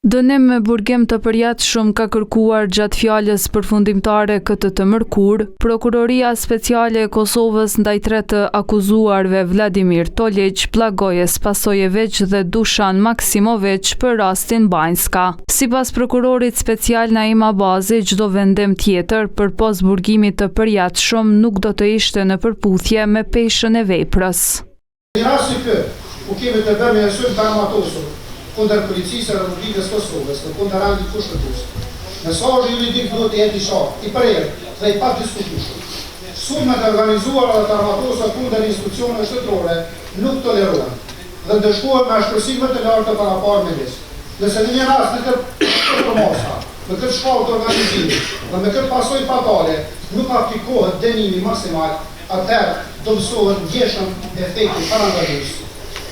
Dënim me burgim të përjetshëm ka kërkuar gjatë fjalës përfundimtare këtë të mërkur, Prokuroria Speciale e Kosovës ndaj tre të akuzuarve Vladimir Tolić, Blagoje Spasojević dhe Dušan Maksimović për rastin Banjska. Sipas prokurorit special Naim Abazi, çdo vendim tjetër përpos burgimit të përjetshëm nuk do të ishte në përputhje me peshën e veprës. Në rasti ky, u kemi të bëjmë me sulm të armatosur kundër policisë e Republikës Kosovës, në kundër randit kushtetues. Mesazhi juridik duhet të jetë i qartë, i prerë dhe i padiskutueshëm. Sulmet e organizuara dhe të armatosura kundër institucioneve shtetërore nuk tolerohen dhe ndëshkohen me shpërsimet e larta paraparë me listë. Nëse në një rast në këtë promesa, në këtë shkallë të organizimit dhe me këtë pasojë fatale nuk aplikohet dënimi maksimal, atëherë do mësohet ndjeshëm efekti parandalues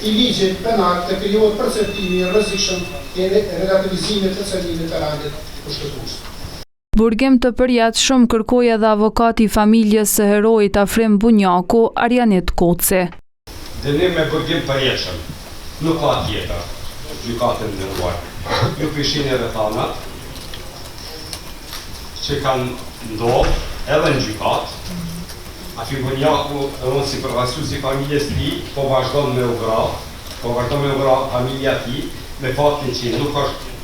i ligjit penal të krijohet perceptimi i rrezikshëm i relativizimit të cënimit të randit kushtetues. Burgim të përjetshëm kërkoi edhe avokati i familjes së heroit Afrim Bunjaku, Arjanit Koci. Dënim me burgim përjetshëm, nuk ka tjetër, gjykatën e nderuar. Ju pishin edhe thanat që kanë ndodhur edhe në gjykatë. Afrim Bunjaku, unë si përfaqësues i familjes tij, po vazhdon me u vra familja tij me faktin që nuk është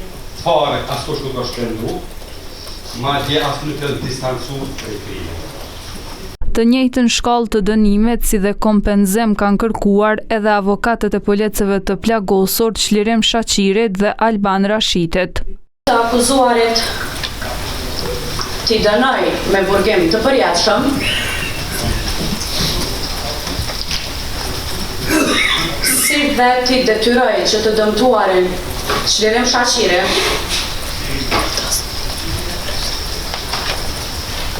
fare askush nuk është pendu, madje as nuk është distancuar prej krimit. Të njëjtën shkallë të dënimet si dhe kompenzim kanë kërkuar edhe avokatët e policëve të plagosur Çlirim Shaqirit dhe Alban Rashitit. Të akuzuarit t'i dënoj me burgim të përjetshëm, si dhe t'i detyroj që të dëmtuarin Çlirim Shaqirin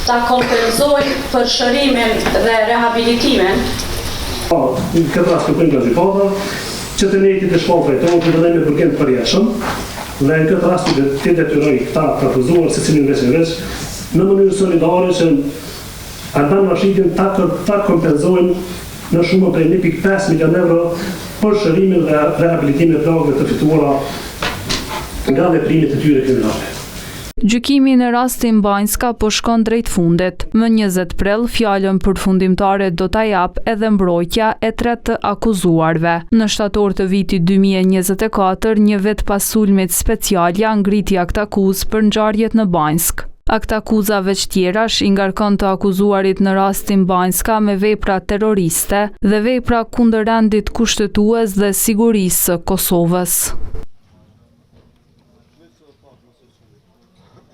ta kompenzoj për shërimin dhe rehabilitimin. Në këtë rast kërkojmë nga gjykata që të njëjtit e shkallë trajtohen të dënojmë me burgim të përjetshëm dhe në këtë rast të detyroj këta të akuzuar secilin veç në mënyrë solidare që Alban Rashitin ta kompenzojnë në shumën prej 1.5 milion euro për shërimin dhe rehabilitimin e plagëve të fituara nga veprimet e tyre kriminale. Gjykimi në rastin Banjska po shkon drejt fundit. Më 20 prill fjalën përfundimtare do ta jap edhe mbrojtja e tre të akuzuarve. Në shtator të vitit 2024, një vit pas sulmit special ja ngriti aktakuzë për ngjarjet në Banjsk. Aktakuza veç tjerash i ngarkon të akuzuarit në rastin Banjska me vepra terroriste dhe vepra kundër rendit kushtetues dhe sigurisë së Kosovës.